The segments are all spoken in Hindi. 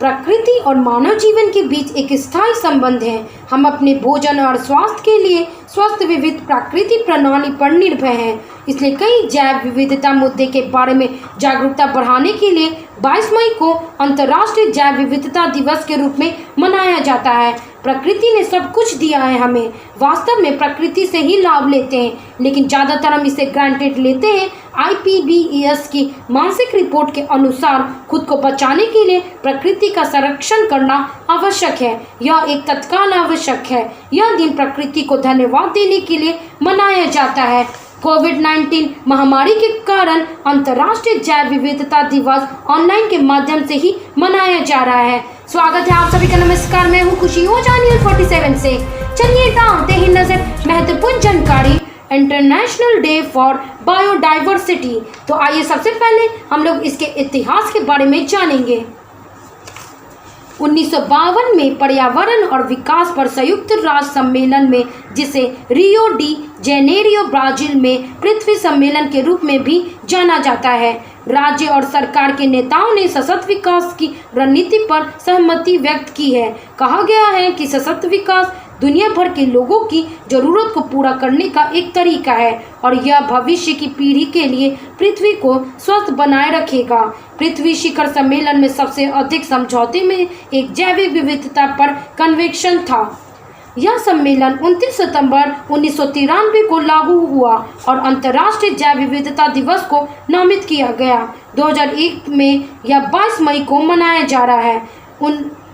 प्रकृति और मानव जीवन के बीच एक स्थायी संबंध है। हम अपने भोजन और स्वास्थ्य के लिए स्वस्थ विविध प्राकृतिक प्रणाली पर निर्भर हैं। इसलिए कई जैव विविधता मुद्दे के बारे में जागरूकता बढ़ाने के लिए 22 मई को अंतर्राष्ट्रीय जैव विविधता दिवस के रूप में मनाया जाता है। प्रकृति ने सब कुछ दिया है हमें, वास्तव में प्रकृति से ही लाभ लेते हैं, लेकिन ज़्यादातर हम इसे ग्रांटेड लेते हैं। IPBES की मासिक रिपोर्ट के अनुसार खुद को बचाने के लिए प्रकृति का संरक्षण करना आवश्यक है। यह एक तत्काल आवश्यक है। यह दिन प्रकृति को धन्यवाद देने के लिए मनाया जाता है। कोविड-19 महामारी के कारण अंतर्राष्ट्रीय जैव विविधता दिवस ऑनलाइन के माध्यम से ही मनाया जा रहा है। स्वागत है आप सभी का। नमस्कार, मैं हूँ खुशी ओझा न्यूज़ 47 से। चलिए डालते हैं नजर महत्वपूर्ण जानकारी इंटरनेशनल डे फॉर बायोडाइवर्सिटी। तो आइए सबसे पहले हम लोग इसके इतिहास के बारे में जानेंगे। 1952 में पर्यावरण और विकास पर संयुक्त राष्ट्र सम्मेलन में, जिसे रियो डी जेनेरियो ब्राजील में पृथ्वी सम्मेलन के रूप में भी जाना जाता है, राज्य और सरकार के नेताओं ने सतत विकास की रणनीति पर सहमति व्यक्त की है। कहा गया है कि सतत विकास दुनिया भर के लोगों की जरूरत को पूरा करने का एक तरीका है और यह भविष्य की पीढ़ी के लिए पृथ्वी को स्वस्थ बनाए रखेगा। पृथ्वी शिखर सम्मेलन में सबसे अधिक समझौते में एक जैविक विविधता पर कन्वेंशन था। यह सम्मेलन 29 सितंबर 1993 को लागू हुआ और अंतर्राष्ट्रीय जैव विविधता दिवस को नामित किया गया। 2001 में यह 22 मई को मनाया जा रहा है।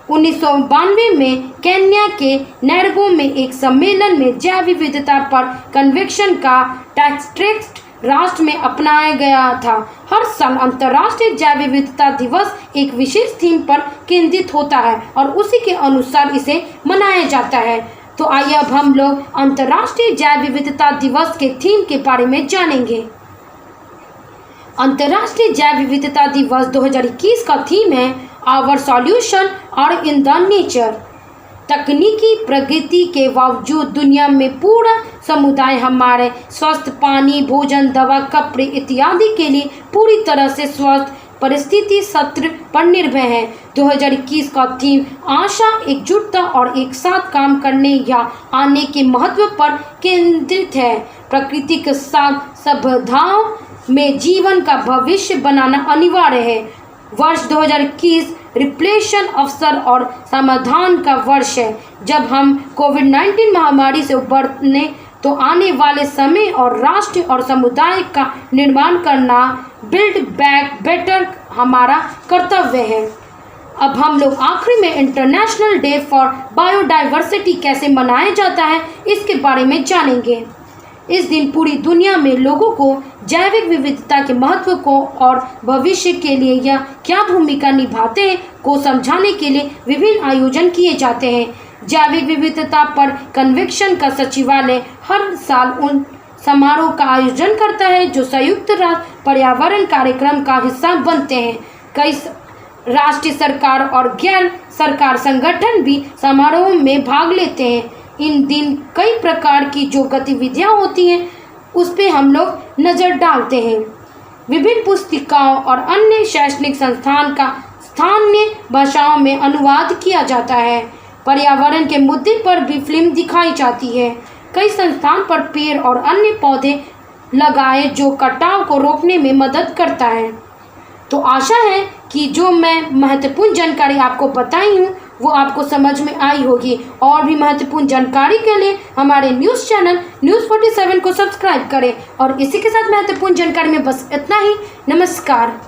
1992 में केन्या के नैरोबी में एक सम्मेलन में जैव विविधता पर कन्वेंशन का टेक्स्ट राष्ट्र में अपनाया गया था। हर साल अंतर्राष्ट्रीय जैव विविधता दिवस एक विशेष थीम पर केंद्रित होता है और उसी के अनुसार इसे मनाया जाता है। तो आइए अब हम लोग अंतर्राष्ट्रीय जैव विविधता दिवस के थीम के बारे में जानेंगे। अंतर्राष्ट्रीय जैव विविधता दिवस 2021 का थीम है आवर सॉल्यूशन और इन द नेचर। तकनीकी प्रगति के बावजूद दुनिया में पूरा समुदाय हमारे स्वस्थ पानी, भोजन, दवा, कपड़े इत्यादि के लिए पूरी तरह से स्वस्थ परिस्थिति सत्र पर निर्भर है। 2021 का थीम आशा, एकजुटता और एक साथ काम करने या आने के महत्व पर केंद्रित है। प्रकृति के साथ सद्भाव में जीवन का भविष्य बनाना अनिवार्य है। वर्ष 2021 रिप्लेशन अवसर और समाधान का वर्ष है। जब हम कोविड-19 महामारी से उबरने तो आने वाले समय और राष्ट्र और समुदाय का निर्माण करना, बिल्ड बैक बेटर हमारा कर्तव्य है। अब हम लोग आखिरी में इंटरनेशनल डे फॉर बायोडाइवर्सिटी कैसे मनाया जाता है इसके बारे में जानेंगे। इस दिन पूरी दुनिया में लोगों को जैविक विविधता के महत्व को और भविष्य के लिए यह क्या भूमिका निभाते हैं को समझाने के लिए विभिन्न आयोजन किए जाते हैं। जैविक विविधता पर कन्वेंशन का सचिवालय हर साल उन समारोह का आयोजन करता है जो संयुक्त राष्ट्र पर्यावरण कार्यक्रम का हिस्सा बनते हैं। कई राष्ट्रीय सरकार और गैर सरकार संगठन भी समारोह में भाग लेते हैं। इन दिन कई प्रकार की जो गतिविधियां होती हैं उस पे हम लोग नज़र डालते हैं। विभिन्न पुस्तिकाओं और अन्य शैक्षणिक संस्थान का स्थानीय भाषाओं में अनुवाद किया जाता है। पर्यावरण के मुद्दे पर भी फिल्म दिखाई जाती है। कई संस्थान पर पेड़ और अन्य पौधे लगाए जो कटाव को रोकने में मदद करता है। तो आशा है कि जो मैं महत्वपूर्ण जानकारी आपको बताई हूँ वो आपको समझ में आई होगी। और भी महत्वपूर्ण जानकारी के लिए हमारे न्यूज़ चैनल न्यूज़ 47 को सब्सक्राइब करें। और इसी के साथ महत्वपूर्ण जानकारी में बस इतना ही। नमस्कार।